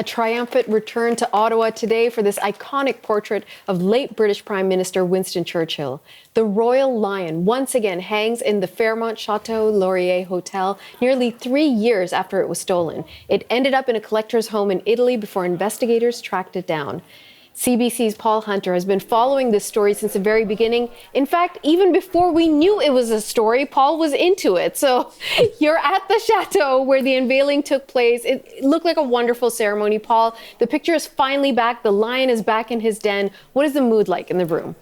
A triumphant return to Ottawa today for this iconic portrait of late British Prime Minister Winston Churchill. The Royal Lion once again hangs in the Fairmont Château Laurier Hotel nearly 3 years after it was stolen. It ended up in a collector's home in Italy before investigators tracked it down. CBC's Paul Hunter has been following this story since the very beginning. In fact, even before we knew it was a story, Paul was into it. So you're at the chateau where the unveiling took place. It looked like a wonderful ceremony, Paul. The picture is finally back. The lion is back in his den. What is the mood like in the room?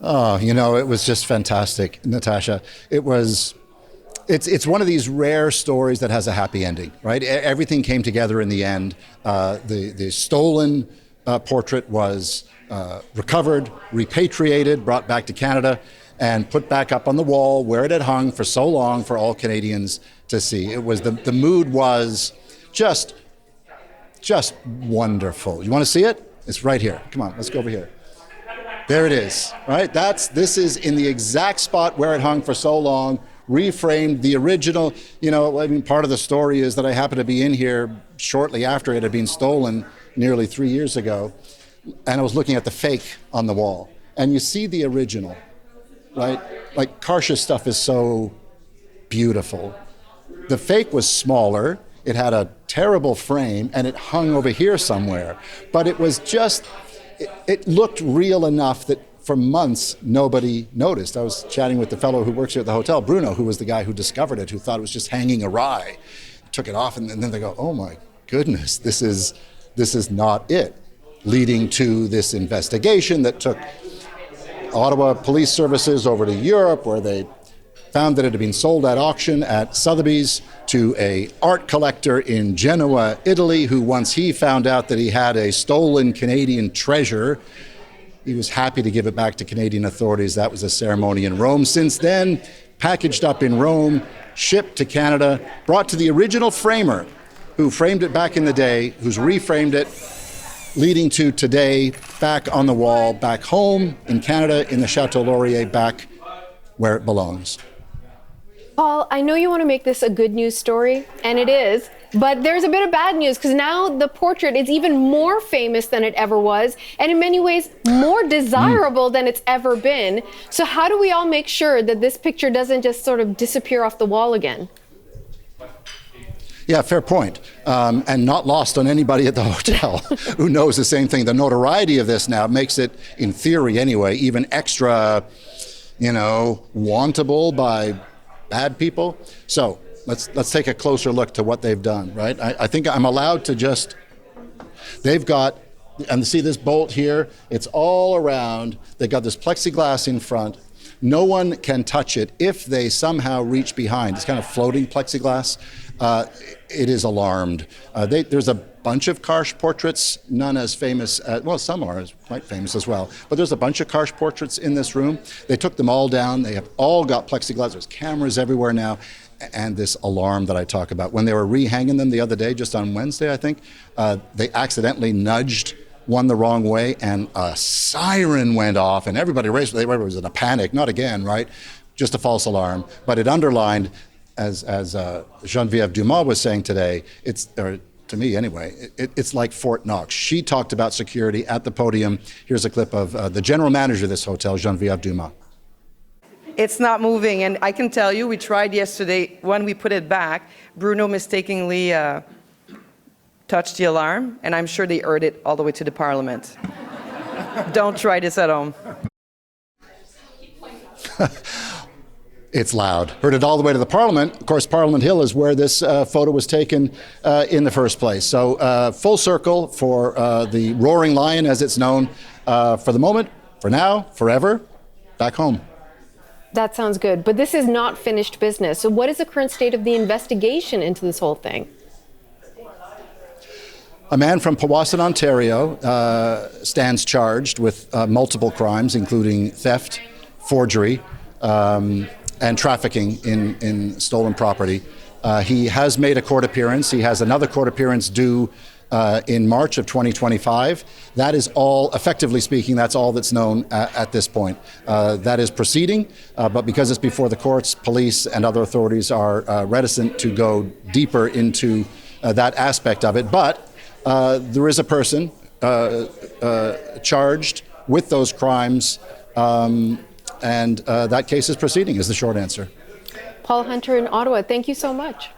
Oh, it was just fantastic, Natasha. It's one of these rare stories that has a happy ending, right? Everything came together in the end. The stolen portrait was recovered, repatriated, brought back to Canada, and put back up on the wall where it had hung for so long for all Canadians to see. It was the mood was just wonderful. You want to see it? It's right here. Come on, let's go over here. There it is, right? This is in the exact spot where it hung for so long. Reframed the original. Part of the story is that I happened to be in here shortly after it had been stolen nearly 3 years ago, and I was looking at the fake on the wall. And you see the original, right? Like Karsh's stuff is so beautiful. The fake was smaller, it had a terrible frame, and it hung over here somewhere. But it was it looked real enough that for months, nobody noticed. I was chatting with the fellow who works here at the hotel, Bruno, who was the guy who discovered it, who thought it was just hanging awry. Took it off, and then they go, oh my goodness, this is not it. Leading to this investigation that took Ottawa Police Services over to Europe, where they found that it had been sold at auction at Sotheby's to an art collector in Genoa, Italy, who once he found out that he had a stolen Canadian treasure, he was happy to give it back to Canadian authorities. That was a ceremony in Rome. Since then, packaged up in Rome, shipped to Canada, brought to the original framer who framed it back in the day, who's reframed it, leading to today, back on the wall, back home in Canada, in the Château Laurier, back where it belongs. Paul, I know you want to make this a good news story, and it is. But there's a bit of bad news, because now the portrait is even more famous than it ever was, and in many ways more desirable than it's ever been. So how do we all make sure that this picture doesn't just sort of disappear off the wall again? Yeah, fair point. And not lost on anybody at the hotel who knows the same thing. The notoriety of this now makes it, in theory anyway, even extra, wantable by bad people. So let's take a closer look to what they've done, right? I think I'm allowed to they've got, and see this bolt here, it's all around. They've got this plexiglass in front. No one can touch it if they somehow reach behind. It's kind of floating plexiglass. It is alarmed. There's a bunch of Karsh portraits, none as famous, some are quite famous as well, but there's a bunch of Karsh portraits in this room. They took them all down. They have all got plexiglass. There's cameras everywhere now. And this alarm that I talk about. When they were rehanging them the other day, just on Wednesday, I think, they accidentally nudged one the wrong way, and a siren went off, and everybody raced. Everybody was in a panic. Not again, right? Just a false alarm. But it underlined, as Geneviève Dumas was saying today, to me anyway, it's like Fort Knox. She talked about security at the podium. Here's a clip of the general manager of this hotel, Geneviève Dumas. It's not moving, and I can tell you, we tried yesterday, when we put it back, Bruno mistakenly touched the alarm, and I'm sure they heard it all the way to the Parliament. Don't try this at home. It's loud. Heard it all the way to the Parliament. Of course, Parliament Hill is where this photo was taken in the first place. So full circle for the Roaring Lion, as it's known, for the moment, for now, forever, back home. That sounds good, but this is not finished business. So what is the current state of the investigation into this whole thing? A man from Powassan, Ontario, stands charged with multiple crimes, including theft, forgery, and trafficking in stolen property. He has made a court appearance. He has another court appearance due in March of 2025. That is all, effectively speaking, that's all that's known at this point. That is proceeding, but because it's before the courts, police and other authorities are reticent to go deeper into that aspect of it. But there is a person charged with those crimes, and that case is proceeding, is the short answer. Paul Hunter in Ottawa, thank you so much.